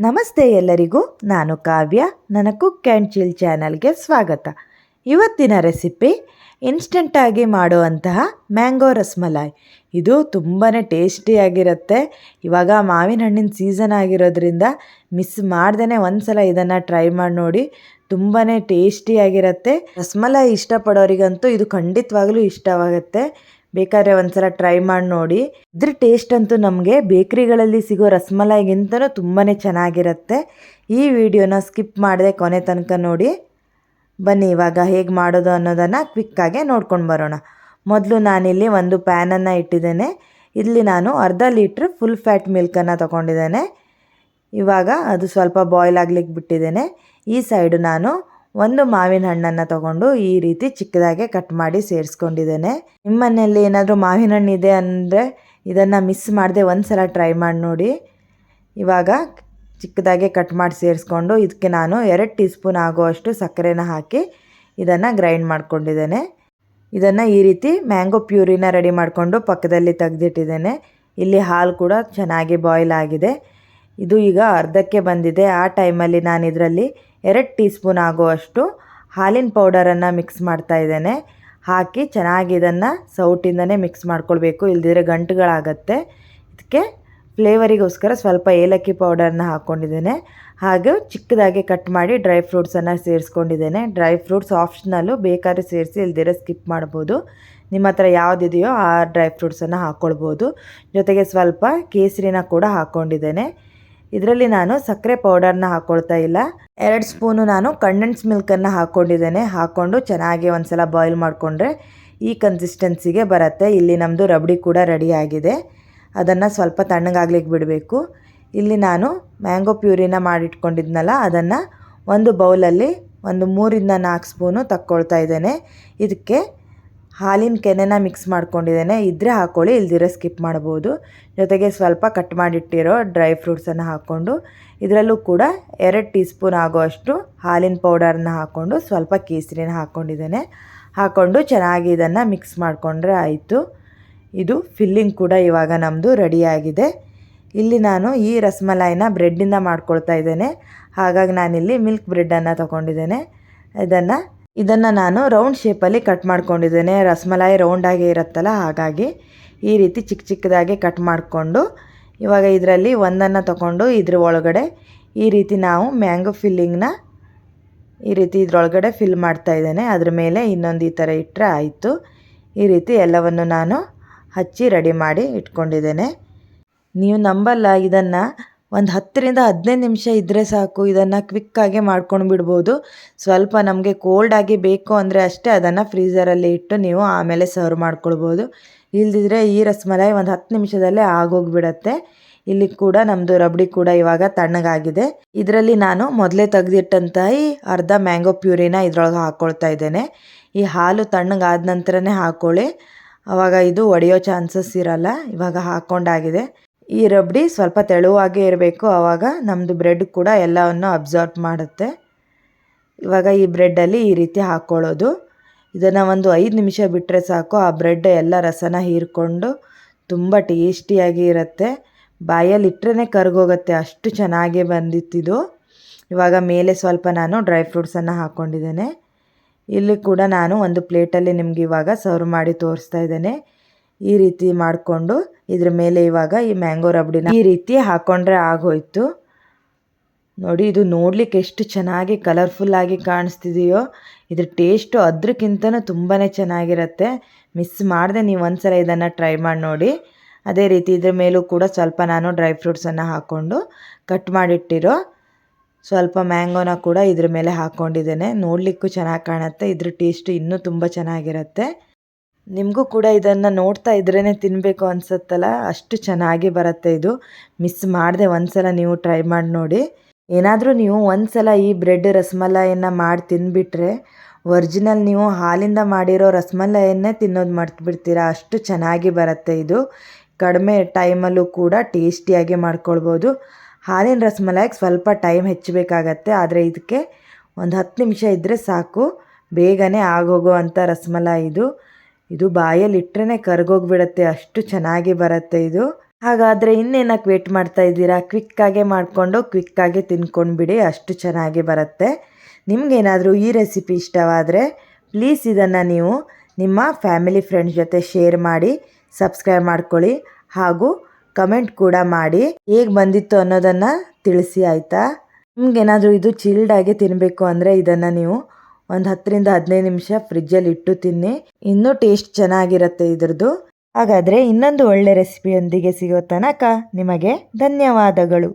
ನಮಸ್ತೆ ಎಲ್ಲರಿಗೂ, ನಾನು ಕಾವ್ಯ. ನನ್ನ ಕುಕ್ ಆ್ಯಂಡ್ ಚಿಲ್ ಚಾನಲ್ಗೆ ಸ್ವಾಗತ. ಇವತ್ತಿನ ರೆಸಿಪಿ ಇನ್ಸ್ಟೆಂಟಾಗಿ ಮಾಡುವಂತಹ ಮ್ಯಾಂಗೋ ರಸ್ಮಲಾಯ್. ಇದು ತುಂಬಾ ಟೇಸ್ಟಿಯಾಗಿರುತ್ತೆ. ಇವಾಗ ಮಾವಿನ ಹಣ್ಣಿನ ಸೀಸನ್ ಆಗಿರೋದ್ರಿಂದ ಮಿಸ್ ಮಾಡ್ದೇ ಒಂದು ಸಲ ಇದನ್ನು ಟ್ರೈ ಮಾಡಿ ನೋಡಿ. ತುಂಬಾ ಟೇಸ್ಟಿಯಾಗಿರುತ್ತೆ. ರಸ್ಮಲಾಯ್ ಇಷ್ಟಪಡೋರಿಗಂತೂ ಇದು ಖಂಡಿತವಾಗ್ಲೂ ಇಷ್ಟವಾಗುತ್ತೆ. ಬೇಕಾದ್ರೆ ಒಂದ್ಸಲ ಟ್ರೈ ಮಾಡಿ ನೋಡಿ. ಇದ್ರ ಟೇಸ್ಟ್ ಅಂತೂ ನಮಗೆ ಬೇಕ್ರಿಗಳಲ್ಲಿ ಸಿಗೋ ರಸ್ಮಲಾಯ್ಗಿಂತನೂ ತುಂಬಾ ಚೆನ್ನಾಗಿರುತ್ತೆ. ಈ ವಿಡಿಯೋನ ಸ್ಕಿಪ್ ಮಾಡದೆ ಕೊನೆ ತನಕ ನೋಡಿ. ಬನ್ನಿ ಇವಾಗ ಹೇಗೆ ಮಾಡೋದು ಅನ್ನೋದನ್ನು ಕ್ವಿಕ್ಕಾಗೆ ನೋಡ್ಕೊಂಡು ಬರೋಣ. ಮೊದಲು ನಾನಿಲ್ಲಿ ಒಂದು ಪ್ಯಾನನ್ನು ಇಟ್ಟಿದ್ದೇನೆ. ಇಲ್ಲಿ ನಾನು ಅರ್ಧ ಲೀಟ್ರ್ ಫುಲ್ ಫ್ಯಾಟ್ ಮಿಲ್ಕನ್ನು ತೊಗೊಂಡಿದ್ದೇನೆ. ಇವಾಗ ಅದು ಸ್ವಲ್ಪ ಬಾಯ್ಲ್ ಆಗ್ಲಿಕ್ಕೆ ಬಿಟ್ಟಿದ್ದೇನೆ. ಈ ಸೈಡು ನಾನು ಒಂದು ಮಾವಿನ ಹಣ್ಣನ್ನು ತೊಗೊಂಡು ಈ ರೀತಿ ಚಿಕ್ಕದಾಗೆ ಕಟ್ ಮಾಡಿ ಸೇರಿಸ್ಕೊಂಡಿದ್ದೇನೆ. ನಿಮ್ಮ ಮನೆಯಲ್ಲಿ ಏನಾದರೂ ಮಾವಿನ ಹಣ್ಣಿದೆ ಅಂದರೆ ಇದನ್ನು ಮಿಸ್ ಮಾಡದೆ ಒಂದು ಸಲ ಟ್ರೈ ಮಾಡಿ ನೋಡಿ. ಇವಾಗ ಚಿಕ್ಕದಾಗೆ ಕಟ್ ಮಾಡಿ ಸೇರಿಸ್ಕೊಂಡು ಇದಕ್ಕೆ ನಾನು 2 ಟೀ ಸ್ಪೂನ್ ಆಗುವಷ್ಟು ಸಕ್ಕರೆನ ಹಾಕಿ ಇದನ್ನು ಗ್ರೈಂಡ್ ಮಾಡ್ಕೊಂಡಿದ್ದೇನೆ. ಇದನ್ನು ಈ ರೀತಿ ಮ್ಯಾಂಗೋ ಪ್ಯೂರಿನ ರೆಡಿ ಮಾಡಿಕೊಂಡು ಪಕ್ಕದಲ್ಲಿ ತೆಗೆದಿಟ್ಟಿದ್ದೇನೆ. ಇಲ್ಲಿ ಹಾಲು ಕೂಡ ಚೆನ್ನಾಗಿ ಬಾಯ್ಲ್ ಆಗಿದೆ. ಇದು ಈಗ ಅರ್ಧಕ್ಕೆ ಬಂದಿದೆ. ಆ ಟೈಮಲ್ಲಿ ನಾನು ಇದರಲ್ಲಿ 2 ಟೀ ಸ್ಪೂನ್ ಆಗುವಷ್ಟು ಹಾಲಿನ ಪೌಡರನ್ನು ಮಿಕ್ಸ್ ಮಾಡ್ತಾ ಇದ್ದೇನೆ. ಹಾಕಿ ಚೆನ್ನಾಗಿ ಇದನ್ನು ಸೌಟಿಂದನೇ ಮಿಕ್ಸ್ ಮಾಡ್ಕೊಳ್ಬೇಕು, ಇಲ್ದಿದ್ರೆ ಗಂಟುಗಳಾಗತ್ತೆ. ಇದಕ್ಕೆ ಫ್ಲೇವರಿಗೋಸ್ಕರ ಸ್ವಲ್ಪ ಏಲಕ್ಕಿ ಪೌಡರ್ನ ಹಾಕ್ಕೊಂಡಿದ್ದೇನೆ. ಹಾಗೆ ಚಿಕ್ಕದಾಗಿ ಕಟ್ ಮಾಡಿ ಡ್ರೈ ಫ್ರೂಟ್ಸನ್ನು ಸೇರಿಸ್ಕೊಂಡಿದ್ದೇನೆ. ಡ್ರೈ ಫ್ರೂಟ್ಸ್ ಆಪ್ಷನಲ್ಲು, ಬೇಕಾದ್ರೆ ಸೇರಿಸಿ, ಇಲ್ದಿದ್ರೆ ಸ್ಕಿಪ್ ಮಾಡ್ಬೋದು. ನಿಮ್ಮ ಹತ್ರ ಯಾವುದಿದೆಯೋ ಆ ಡ್ರೈ ಫ್ರೂಟ್ಸನ್ನು ಹಾಕ್ಕೊಳ್ಬೋದು. ಜೊತೆಗೆ ಸ್ವಲ್ಪ ಕೇಸರಿನ ಕೂಡ ಹಾಕ್ಕೊಂಡಿದ್ದೇನೆ. ಇದರಲ್ಲಿ ನಾನು ಸಕ್ಕರೆ ಪೌಡರ್ನ ಹಾಕ್ಕೊಳ್ತಾ ಇಲ್ಲ. 2 ಸ್ಪೂನು ನಾನು ಕಂಡೆನ್ಸ್ ಮಿಲ್ಕನ್ನು ಹಾಕ್ಕೊಂಡಿದ್ದೇನೆ. ಹಾಕ್ಕೊಂಡು ಚೆನ್ನಾಗಿ ಒಂದು ಸಲ ಬಾಯ್ಲ್ ಮಾಡಿಕೊಂಡ್ರೆ ಈ ಕನ್ಸಿಸ್ಟೆನ್ಸಿಗೆ ಬರುತ್ತೆ. ಇಲ್ಲಿ ನಮ್ಮದು ರಬಡಿ ಕೂಡ ರೆಡಿ ಆಗಿದೆ. ಅದನ್ನು ಸ್ವಲ್ಪ ತಣ್ಣಗಾಗ್ಲಿಕ್ಕೆ ಬಿಡಬೇಕು. ಇಲ್ಲಿ ನಾನು ಮ್ಯಾಂಗೋ ಪ್ಯೂರಿನ ಮಾಡಿಟ್ಕೊಂಡಿದ್ನಲ್ಲ, ಅದನ್ನು ಒಂದು ಬೌಲಲ್ಲಿ ಒಂದು 3 ರಿಂದ 4 ಸ್ಪೂನು ತಕ್ಕೊಳ್ತಾ ಇದ್ದೇನೆ. ಇದಕ್ಕೆ ಹಾಲಿನ ಕೆನೆನ ಮಿಕ್ಸ್ ಮಾಡ್ಕೊಂಡಿದ್ದೇನೆ. ಇದ್ದರೆ ಹಾಕ್ಕೊಳ್ಳಿ, ಇಲ್ದಿರೋ ಸ್ಕಿಪ್ ಮಾಡ್ಬೋದು. ಜೊತೆಗೆ ಸ್ವಲ್ಪ ಕಟ್ ಮಾಡಿಟ್ಟಿರೋ ಡ್ರೈ ಫ್ರೂಟ್ಸನ್ನು ಹಾಕ್ಕೊಂಡು ಇದರಲ್ಲೂ ಕೂಡ 2 ಟೀ ಸ್ಪೂನ್ ಆಗುವಷ್ಟು ಹಾಲಿನ ಪೌಡರ್ನ ಹಾಕ್ಕೊಂಡು ಸ್ವಲ್ಪ ಕೇಸರಿನ ಹಾಕ್ಕೊಂಡಿದ್ದೇನೆ. ಹಾಕ್ಕೊಂಡು ಚೆನ್ನಾಗಿ ಇದನ್ನು ಮಿಕ್ಸ್ ಮಾಡಿಕೊಂಡ್ರೆ ಆಯಿತು. ಇದು ಫಿಲ್ಲಿಂಗ್ ಕೂಡ ಇವಾಗ ನಮ್ಮದು ರೆಡಿಯಾಗಿದೆ. ಇಲ್ಲಿ ನಾನು ಈ ರಸ್ಮಲಾಯಿನ ಬ್ರೆಡ್ಡಿಂದ ಮಾಡ್ಕೊಳ್ತಾ ಇದ್ದೇನೆ. ಹಾಗಾಗಿ ನಾನಿಲ್ಲಿ ಮಿಲ್ಕ್ ಬ್ರೆಡ್ಡನ್ನು ತೊಗೊಂಡಿದ್ದೇನೆ. ಇದನ್ನು ನಾನು ರೌಂಡ್ ಶೇಪಲ್ಲಿ ಕಟ್ ಮಾಡ್ಕೊಂಡಿದ್ದೇನೆ. ರಸ್ಮಲಾಯಿ ರೌಂಡಾಗಿ ಇರುತ್ತಲ್ಲ, ಹಾಗಾಗಿ ಈ ರೀತಿ ಚಿಕ್ಕ ಚಿಕ್ಕದಾಗಿ ಕಟ್ ಮಾಡಿಕೊಂಡು ಇವಾಗ ಇದರಲ್ಲಿ ಒಂದನ್ನು ತಗೊಂಡು ಇದ್ರ ಒಳಗಡೆ ಈ ರೀತಿ ನಾವು ಮ್ಯಾಂಗೋ ಫಿಲ್ಲಿಂಗ್ನ ಈ ರೀತಿ ಇದ್ರೊಳಗಡೆ ಫಿಲ್ ಮಾಡ್ತಾ ಇದ್ದೇನೆ. ಅದ್ರ ಮೇಲೆ ಇನ್ನೊಂದು ಈ ಥರ ಇಟ್ಟರೆ ಆಯಿತು. ಈ ರೀತಿ ಎಲ್ಲವನ್ನು ನಾನು ಹಚ್ಚಿ ರೆಡಿ ಮಾಡಿ ಇಟ್ಕೊಂಡಿದ್ದೇನೆ. ನೀವು ನಂಬಲ್ಲ, ಇದನ್ನು ಒಂದು 10 ರಿಂದ 15 ನಿಮಿಷ ಇದ್ದರೆ ಸಾಕು. ಇದನ್ನು ಕ್ವಿಕ್ಕಾಗೆ ಮಾಡ್ಕೊಂಡು ಬಿಡ್ಬೋದು. ಸ್ವಲ್ಪ ನಮಗೆ ಕೋಲ್ಡಾಗಿ ಬೇಕು ಅಂದರೆ ಅಷ್ಟೇ ಅದನ್ನು ಫ್ರೀಝರಲ್ಲಿ ಇಟ್ಟು ನೀವು ಆಮೇಲೆ ಸರ್ವ್ ಮಾಡ್ಕೊಳ್ಬೋದು. ಇಲ್ದಿದ್ರೆ ಈ ರಸ್ಮಲಾಯಿ ಒಂದು 10 ನಿಮಿಷದಲ್ಲೇ ಆಗೋಗಿಬಿಡತ್ತೆ. ಇಲ್ಲಿ ಕೂಡ ನಮ್ಮದು ರಬಡಿ ಕೂಡ ಇವಾಗ ತಣ್ಣಗಾಗಿದೆ. ಇದರಲ್ಲಿ ನಾನು ಮೊದಲೇ ತೆಗೆದಿಟ್ಟಂತಹ ಈ ಅರ್ಧ ಮ್ಯಾಂಗೋ ಪ್ಯೂರಿನ ಇದ್ರೊಳಗೆ ಹಾಕ್ಕೊಳ್ತಾ ಇದ್ದೇನೆ. ಈ ಹಾಲು ತಣ್ಣಗಾದ ನಂತರನೇ ಹಾಕ್ಕೊಳ್ಳಿ, ಆವಾಗ ಇದು ಒಡೆಯೋ ಚಾನ್ಸಸ್ ಇರಲ್ಲ. ಇವಾಗ ಹಾಕ್ಕೊಂಡಾಗಿದೆ. ಈ ರಬಡಿ ಸ್ವಲ್ಪ ತೆಳುವಾಗೇ ಇರಬೇಕು, ಆವಾಗ ನಮ್ಮದು ಬ್ರೆಡ್ ಕೂಡ ಎಲ್ಲವನ್ನು ಅಬ್ಸಾರ್ಬ್ ಮಾಡುತ್ತೆ. ಇವಾಗ ಈ ಬ್ರೆಡ್ಡಲ್ಲಿ ಈ ರೀತಿ ಹಾಕ್ಕೊಳ್ಳೋದು. ಇದನ್ನು ಒಂದು 5 ನಿಮಿಷ ಬಿಟ್ಟರೆ ಸಾಕು. ಆ ಬ್ರೆಡ್ ಎಲ್ಲ ರಸನ ಹೀರ್ಕೊಂಡು ತುಂಬ ಟೇಸ್ಟಿಯಾಗಿ ಇರುತ್ತೆ. ಬಾಯಲ್ಲಿ ಇಟ್ಟರೆ ಕರ್ಗೋಗುತ್ತೆ, ಅಷ್ಟು ಚೆನ್ನಾಗಿ ಬಂದಿತ್ತಿದು. ಇವಾಗ ಮೇಲೆ ಸ್ವಲ್ಪ ನಾನು ಡ್ರೈ ಫ್ರೂಟ್ಸನ್ನು ಹಾಕ್ಕೊಂಡಿದ್ದೇನೆ. ಇಲ್ಲಿ ಕೂಡ ನಾನು ಒಂದು ಪ್ಲೇಟಲ್ಲಿ ನಿಮ್ಗೆ ಇವಾಗ ಸರ್ವ್ ಮಾಡಿ ತೋರಿಸ್ತಾ ಇದ್ದೇನೆ. ಈ ರೀತಿ ಮಾಡಿಕೊಂಡು ಇದ್ರ ಮೇಲೆ ಇವಾಗ ಈ ಮ್ಯಾಂಗೋ ರಬಡಿನ ಈ ರೀತಿ ಹಾಕ್ಕೊಂಡ್ರೆ ಆಗೋಯ್ತು. ನೋಡಿ, ಇದು ನೋಡಲಿಕ್ಕೆ ಎಷ್ಟು ಚೆನ್ನಾಗಿ ಕಲರ್ಫುಲ್ಲಾಗಿ ಕಾಣಿಸ್ತಿದೆಯೋ. ಇದ್ರ ಟೇಸ್ಟು ಅದಕ್ಕಿಂತನೂ ತುಂಬಾ ಚೆನ್ನಾಗಿರುತ್ತೆ. ಮಿಸ್ ಮಾಡದೆ ನೀವು ಒಂದ್ಸಲ ಇದನ್ನು ಟ್ರೈ ಮಾಡಿ ನೋಡಿ. ಅದೇ ರೀತಿ ಇದ್ರ ಮೇಲೂ ಕೂಡ ಸ್ವಲ್ಪ ನಾನು ಡ್ರೈ ಫ್ರೂಟ್ಸನ್ನು ಹಾಕ್ಕೊಂಡು ಕಟ್ ಮಾಡಿಟ್ಟಿರೋ ಸ್ವಲ್ಪ ಮ್ಯಾಂಗೋನ ಕೂಡ ಇದ್ರ ಮೇಲೆ ಹಾಕ್ಕೊಂಡಿದ್ದೇನೆ. ನೋಡಲಿಕ್ಕೂ ಚೆನ್ನಾಗಿ ಕಾಣುತ್ತೆ. ಇದ್ರ ಟೇಸ್ಟು ಇನ್ನೂ ತುಂಬ ಚೆನ್ನಾಗಿರುತ್ತೆ. ನಿಮಗೂ ಕೂಡ ಇದನ್ನು ನೋಡ್ತಾ ಇದ್ರೇ ತಿನ್ನಬೇಕು ಅನಿಸುತ್ತಲ್ಲ, ಅಷ್ಟು ಚೆನ್ನಾಗಿ ಬರುತ್ತೆ ಇದು. ಮಿಸ್ ಮಾಡದೆ ಒಂದು ಸಲ ನೀವು ಟ್ರೈ ಮಾಡಿ ನೋಡಿ. ಏನಾದರೂ ನೀವು ಒಂದು ಸಲ ಈ ಬ್ರೆಡ್ ರಸ್ಮಲಾಯಿಯನ್ನು ಮಾಡಿ ತಿಂದುಬಿಟ್ರೆ ಒರಿಜಿನಲ್ ನೀವು ಹಾಲಿಂದ ಮಾಡಿರೋ ರಸ್ಮಲಾಯಿಯನ್ನೇ ತಿನ್ನೋದು ಮರ್ತ್ಬಿಡ್ತೀರಾ, ಅಷ್ಟು ಚೆನ್ನಾಗಿ ಬರುತ್ತೆ ಇದು. ಕಡಿಮೆ ಟೈಮಲ್ಲೂ ಕೂಡ ಟೇಸ್ಟಿಯಾಗಿ ಮಾಡ್ಕೊಳ್ಬೋದು. ಹಾಲಿನ ರಸ್ಮಲಾಯಿಗೆ ಸ್ವಲ್ಪ ಟೈಮ್ ಹೆಚ್ಚಬೇಕಾಗತ್ತೆ, ಆದರೆ ಇದಕ್ಕೆ ಒಂದು 10 ನಿಮಿಷ ಇದ್ದರೆ ಸಾಕು, ಬೇಗನೆ ಆಗೋಗೋ ಅಂಥ ರಸ್ಮಲಾಯಿ ಇದು. ಇದು ಬಾಯಲ್ಲಿ ಇಟ್ಟರೆ ಕರ್ಗೋಗಿಬಿಡುತ್ತೆ, ಅಷ್ಟು ಚೆನ್ನಾಗಿ ಬರುತ್ತೆ ಇದು. ಹಾಗಾದರೆ ಇನ್ನೇನಕ್ಕೆ ವೇಟ್ ಮಾಡ್ತಾ ಇದ್ದೀರಾ? ಕ್ವಿಕ್ಕಾಗೆ ಮಾಡಿಕೊಂಡು ಕ್ವಿಕ್ಕಾಗೆ ತಿನ್ಕೊಂಡ್ಬಿಡಿ, ಅಷ್ಟು ಚೆನ್ನಾಗಿ ಬರುತ್ತೆ. ನಿಮಗೇನಾದರೂ ಈ ರೆಸಿಪಿ ಇಷ್ಟವಾದರೆ ಪ್ಲೀಸ್ ಇದನ್ನು ನೀವು ನಿಮ್ಮ ಫ್ಯಾಮಿಲಿ ಫ್ರೆಂಡ್ಸ್ ಜೊತೆ ಶೇರ್ ಮಾಡಿ, ಸಬ್ಸ್ಕ್ರೈಬ್ ಮಾಡ್ಕೊಳ್ಳಿ ಹಾಗೂ ಕಮೆಂಟ್ ಕೂಡ ಮಾಡಿ ಹೇಗೆ ಬಂದಿತ್ತು ಅನ್ನೋದನ್ನು ತಿಳಿಸಿ ಆಯಿತಾ. ನಿಮಗೇನಾದರೂ ಇದು ಚಿಲ್ಡಾಗಿ ತಿನ್ನಬೇಕು ಅಂದರೆ ಇದನ್ನು ನೀವು ಒಂದು 10ರಿಂದ 15 ನಿಮಿಷ ಫ್ರಿಜ್ಜಲ್ಲಿ ಇಟ್ಟು ತಿನ್ನಿ, ಇನ್ನೂ ಟೇಸ್ಟ್ ಚೆನ್ನಾಗಿರುತ್ತೆ ಇದ್ರದ್ದು. ಹಾಗಾದರೆ ಇನ್ನೊಂದು ಒಳ್ಳೆ ರೆಸಿಪಿಯೊಂದಿಗೆ ಸಿಗೋ ತನಕ ನಿಮಗೆ ಧನ್ಯವಾದಗಳು.